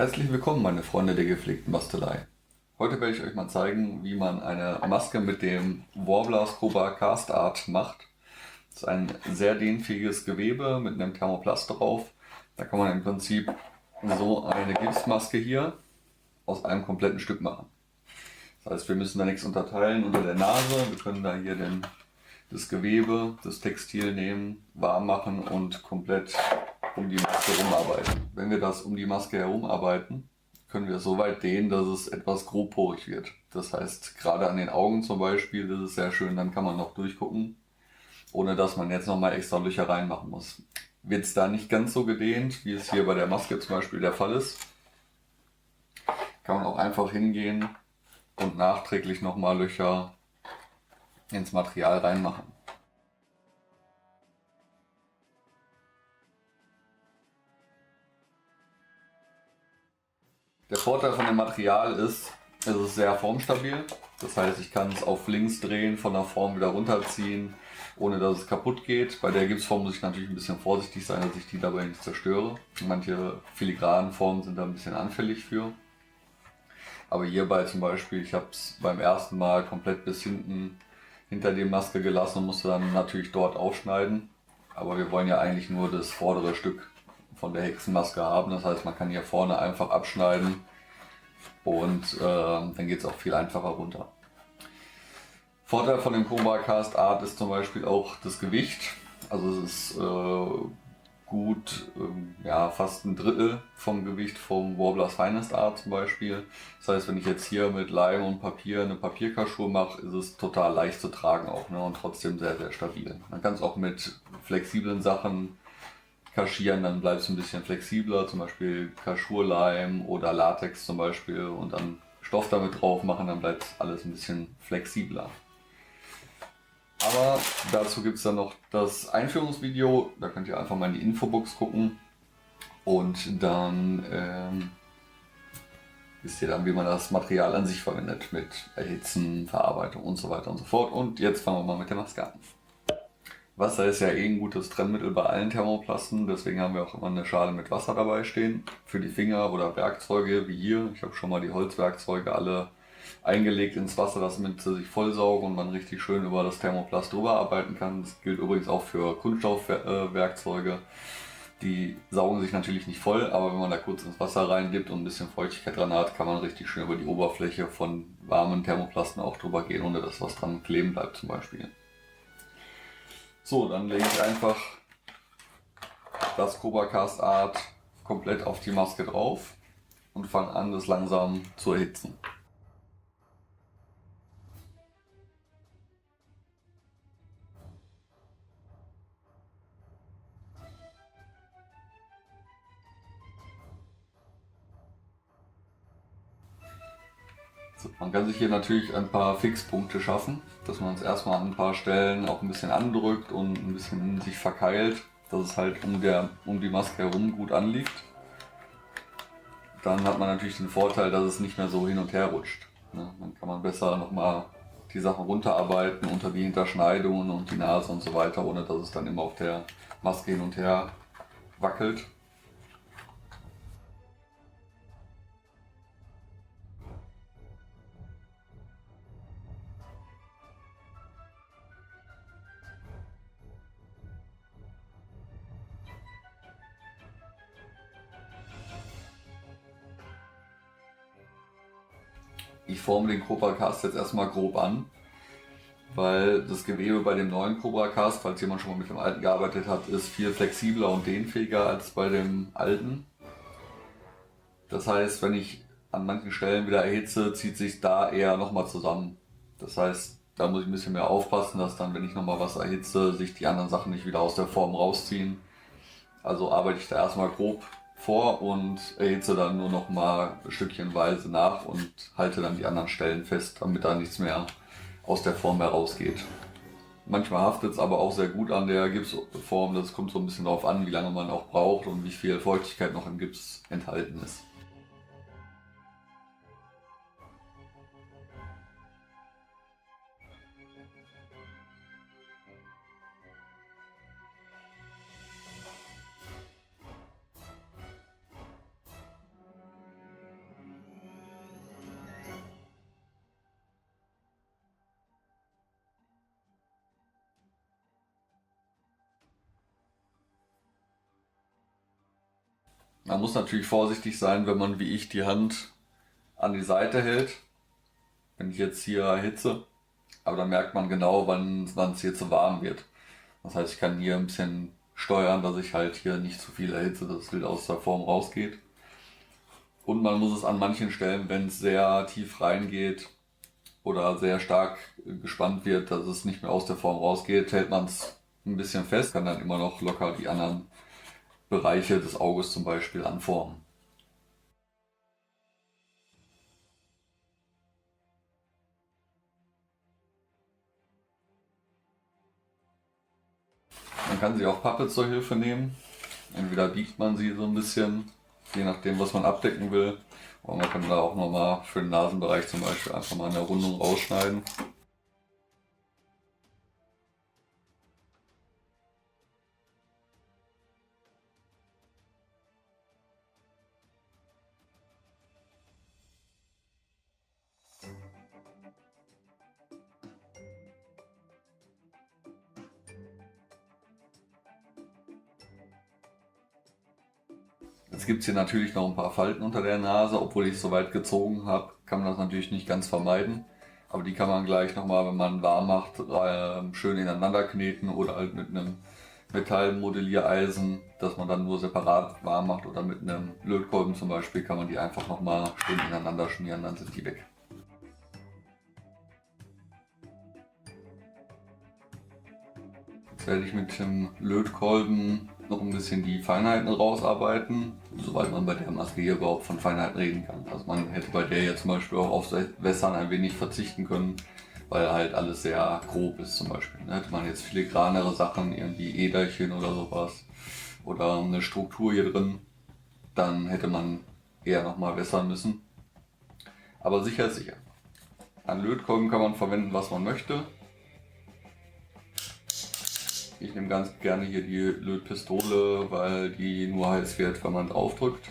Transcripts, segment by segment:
Herzlich willkommen, meine Freunde der gepflegten Bastelei. Heute werde ich euch mal zeigen, wie man eine Maske mit dem Warblers Cobra Cast Art macht. Das ist ein sehr dehnfähiges Gewebe mit einem Thermoplast drauf. Da kann man im Prinzip so eine Gipsmaske hier aus einem kompletten Stück machen. Das heißt, wir müssen da nichts unterteilen unter der Nase. Wir können da hier das Gewebe, das Textil nehmen, warm machen und komplett um die Maske herumarbeiten. Wenn wir das um die Maske herumarbeiten, können wir es so weit dehnen, dass es etwas grobporig wird. Das heißt, gerade an den Augen zum Beispiel ist es sehr schön, dann kann man noch durchgucken, ohne dass man jetzt nochmal extra Löcher reinmachen muss. Wird es da nicht ganz so gedehnt, wie es hier bei der Maske zum Beispiel der Fall ist, kann man auch einfach hingehen und nachträglich nochmal Löcher ins Material reinmachen. Der Vorteil von dem Material ist, es ist sehr formstabil. Das heißt, ich kann es auf links drehen, von der Form wieder runterziehen, ohne dass es kaputt geht. Bei der Gipsform muss ich natürlich ein bisschen vorsichtig sein, dass ich die dabei nicht zerstöre. Manche filigranen Formen sind da ein bisschen anfällig für. Aber hierbei zum Beispiel, ich habe es beim ersten Mal komplett bis hinten hinter die Maske gelassen und musste dann natürlich dort aufschneiden. Aber wir wollen ja eigentlich nur das vordere Stück von der Hexenmaske haben. Das heißt, man kann hier vorne einfach abschneiden und dann geht es auch viel einfacher runter. Vorteil von dem Cobra Cast Art ist zum Beispiel auch das Gewicht. Also es ist gut, ja, fast ein Drittel vom Gewicht vom Warblers Finest Art zum Beispiel. Das heißt, wenn ich jetzt hier mit Leim und Papier eine Papierkaschur mache, ist es total leicht zu tragen auch, ne, und trotzdem sehr, sehr stabil. Man kann es auch mit flexiblen Sachen kaschieren, dann bleibt es ein bisschen flexibler, zum Beispiel Kaschurleim oder Latex zum Beispiel, und dann Stoff damit drauf machen, dann bleibt alles ein bisschen flexibler. Aber dazu gibt es dann noch das Einführungsvideo, da könnt ihr einfach mal in die Infobox gucken und dann wisst ihr dann, wie man das Material an sich verwendet mit Erhitzen, Verarbeitung und so weiter und so fort. Und jetzt fangen wir mal mit der Maske an. Wasser ist ja eh ein gutes Trennmittel bei allen Thermoplasten, deswegen haben wir auch immer eine Schale mit Wasser dabei stehen. Für die Finger oder Werkzeuge wie hier, ich habe schon mal die Holzwerkzeuge alle eingelegt ins Wasser, damit sie sich vollsaugen und man richtig schön über das Thermoplast drüber arbeiten kann. Das gilt übrigens auch für Kunststoffwerkzeuge. Die saugen sich natürlich nicht voll, aber wenn man da kurz ins Wasser reindippt und ein bisschen Feuchtigkeit dran hat, kann man richtig schön über die Oberfläche von warmen Thermoplasten auch drüber gehen, ohne dass was dran kleben bleibt zum Beispiel. So, dann lege ich einfach das Cobra Cast Art komplett auf die Maske drauf und fange an, das langsam zu erhitzen. So, man kann sich hier natürlich ein paar Fixpunkte schaffen, dass man es erstmal an ein paar Stellen auch ein bisschen andrückt und ein bisschen sich verkeilt, dass es halt um die Maske herum gut anliegt. Dann hat man natürlich den Vorteil, dass es nicht mehr so hin und her rutscht. Dann kann man besser nochmal die Sachen runterarbeiten unter die Hinterschneidungen und die Nase und so weiter, ohne dass es dann immer auf der Maske hin und her wackelt. Ich forme den Cobra Cast jetzt erstmal grob an, weil das Gewebe bei dem neuen Cobra Cast, falls jemand schon mal mit dem alten gearbeitet hat, ist viel flexibler und dehnfähiger als bei dem alten. Das heißt, wenn ich an manchen Stellen wieder erhitze, zieht sich da eher nochmal zusammen. Das heißt, da muss ich ein bisschen mehr aufpassen, dass dann, wenn ich nochmal was erhitze, sich die anderen Sachen nicht wieder aus der Form rausziehen. Also arbeite ich da erstmal grob vor und erhitze dann nur noch mal stückchenweise nach und halte dann die anderen Stellen fest, damit da nichts mehr aus der Form herausgeht. Manchmal haftet es aber auch sehr gut an der Gipsform. Das kommt so ein bisschen darauf an, wie lange man auch braucht und wie viel Feuchtigkeit noch im Gips enthalten ist. Man muss natürlich vorsichtig sein, wenn man wie ich die Hand an die Seite hält. Wenn ich jetzt hier erhitze, aber dann merkt man genau, wann es hier zu warm wird. Das heißt, ich kann hier ein bisschen steuern, dass ich halt hier nicht zu viel erhitze, dass es wild aus der Form rausgeht. Und man muss es an manchen Stellen, wenn es sehr tief reingeht oder sehr stark gespannt wird, dass es nicht mehr aus der Form rausgeht, hält man es ein bisschen fest, kann dann immer noch locker die anderen Bereiche des Auges zum Beispiel anformen. Man kann sich auch Pappe zur Hilfe nehmen. Entweder biegt man sie so ein bisschen, je nachdem, was man abdecken will. Und man kann da auch nochmal für den Nasenbereich zum Beispiel einfach mal eine Rundung rausschneiden. Jetzt gibt es hier natürlich noch ein paar Falten unter der Nase, obwohl ich es so weit gezogen habe, kann man das natürlich nicht ganz vermeiden. Aber die kann man gleich nochmal, wenn man warm macht, schön ineinander kneten oder halt mit einem Metallmodelliereisen, dass man dann nur separat warm macht, oder mit einem Lötkolben zum Beispiel kann man die einfach nochmal schön ineinander schmieren, dann sind die weg. Jetzt werde ich mit dem Lötkolben noch ein bisschen die Feinheiten rausarbeiten, soweit man bei der Maske hier überhaupt von Feinheiten reden kann. Also man hätte bei der jetzt zum Beispiel auch auf Wässern ein wenig verzichten können, weil halt alles sehr grob ist zum Beispiel. Da hätte man jetzt filigranere Sachen, irgendwie Äderchen oder sowas oder eine Struktur hier drin, dann hätte man eher nochmal wässern müssen. Aber sicher ist sicher. An Lötkolben kann man verwenden, was man möchte. Ich nehme ganz gerne hier die Lötpistole, weil die nur heiß wird, wenn man drauf drückt.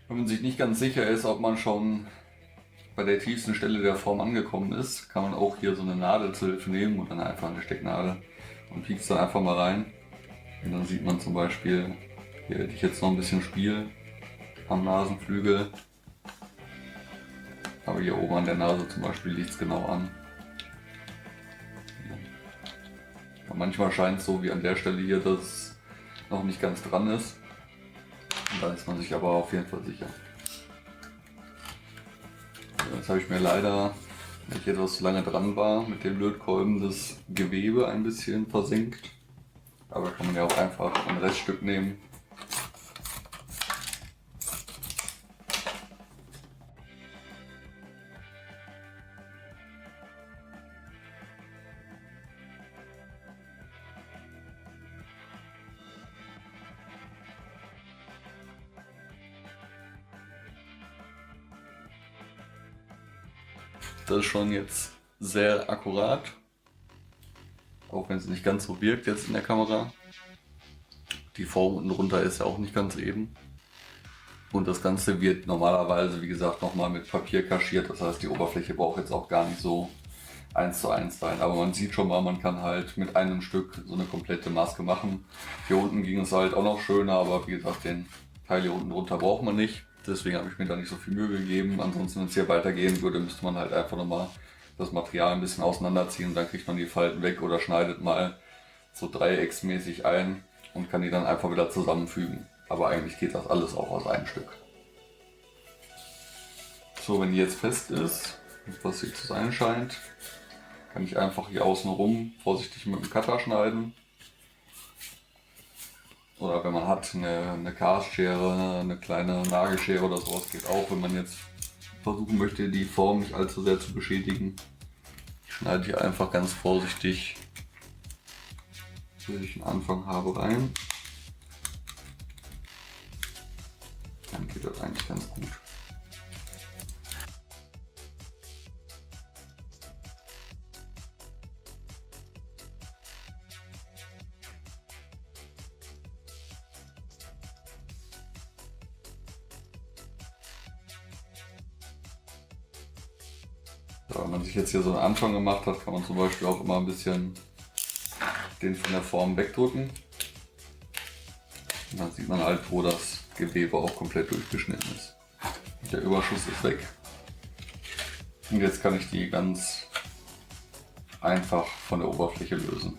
Wenn man sich nicht ganz sicher ist, ob man schon bei der tiefsten Stelle der Form angekommen ist, kann man auch hier so eine Nadel zur Hilfe nehmen und dann einfach eine Stecknadel und piekst dann einfach mal rein. Und dann sieht man zum Beispiel, hier hätte ich jetzt noch ein bisschen Spiel am Nasenflügel. Aber hier oben an der Nase zum Beispiel liegt es genau an. Und manchmal scheint es so wie an der Stelle hier, dass es noch nicht ganz dran ist. Und da ist man sich aber auf jeden Fall sicher. Jetzt habe ich mir leider, weil ich etwas zu lange dran war, mit dem Lötkolben das Gewebe ein bisschen versenkt. Aber kann man ja auch einfach ein Reststück nehmen. Das ist schon jetzt sehr akkurat, auch wenn es nicht ganz so wirkt jetzt in der Kamera. Die Form unten drunter ist ja auch nicht ganz eben. Und das Ganze wird normalerweise, wie gesagt, nochmal mit Papier kaschiert. Das heißt, die Oberfläche braucht jetzt auch gar nicht so 1:1 sein. Aber man sieht schon mal, man kann halt mit einem Stück so eine komplette Maske machen. Hier unten ging es halt auch noch schöner, aber wie gesagt, den Teil hier unten drunter braucht man nicht. Deswegen habe ich mir da nicht so viel Mühe gegeben. Ansonsten, wenn es hier weitergehen würde, müsste man halt einfach nochmal das Material ein bisschen auseinanderziehen und dann kriegt man die Falten weg oder schneidet mal so dreiecksmäßig ein und kann die dann einfach wieder zusammenfügen. Aber eigentlich geht das alles auch aus einem Stück. So, wenn die jetzt fest ist, was sie zu sein scheint, kann ich einfach hier außen rum vorsichtig mit dem Cutter schneiden. Oder wenn man hat, eine Castschere, eine kleine Nagelschere oder sowas geht auch, wenn man jetzt versuchen möchte, die Form nicht allzu sehr zu beschädigen. schneide ich einfach ganz vorsichtig, wo ich einen Anfang habe, rein. Dann geht das eigentlich ganz gut. So, wenn man sich jetzt hier so einen Anfang gemacht hat, kann man zum Beispiel auch immer ein bisschen den von der Form wegdrücken. Und dann sieht man halt, wo das Gewebe auch komplett durchgeschnitten ist. Der Überschuss ist weg. Und jetzt kann ich die ganz einfach von der Oberfläche lösen.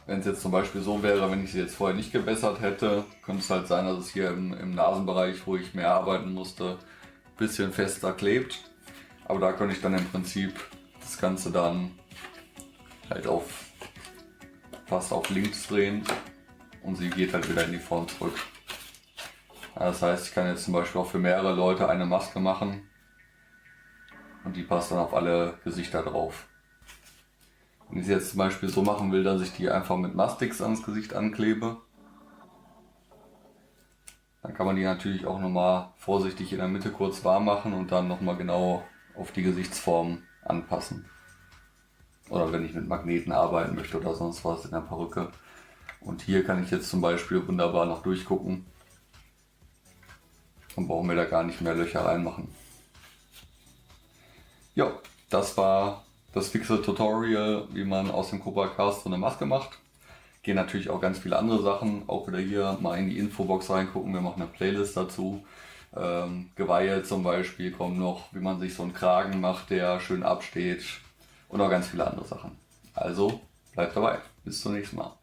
Wenn es jetzt zum Beispiel so wäre, wenn ich sie jetzt vorher nicht gewässert hätte, könnte es halt sein, dass es hier im Nasenbereich, wo ich mehr arbeiten musste, ein bisschen fester klebt. Aber da könnte ich dann im Prinzip das Ganze dann halt fast auf links drehen und sie geht halt wieder in die Form zurück. Das heißt, ich kann jetzt zum Beispiel auch für mehrere Leute eine Maske machen und die passt dann auf alle Gesichter drauf. Wenn ich sie jetzt zum Beispiel so machen will, dass ich die einfach mit Mastix ans Gesicht anklebe, dann kann man die natürlich auch nochmal vorsichtig in der Mitte kurz warm machen und dann nochmal genau auf die Gesichtsform anpassen. Oder wenn ich mit Magneten arbeiten möchte oder sonst was in der Perücke. Und hier kann ich jetzt zum Beispiel wunderbar noch durchgucken und brauche mir da gar nicht mehr Löcher reinmachen. Ja, das war das fixe Tutorial, wie man aus dem Cobra Cast so eine Maske macht. Gehen natürlich auch ganz viele andere Sachen, auch wieder hier mal in die Infobox reingucken, wir machen eine Playlist dazu. Geweihe zum Beispiel kommt noch, wie man sich so einen Kragen macht, der schön absteht und auch ganz viele andere Sachen. Also bleibt dabei, bis zum nächsten Mal.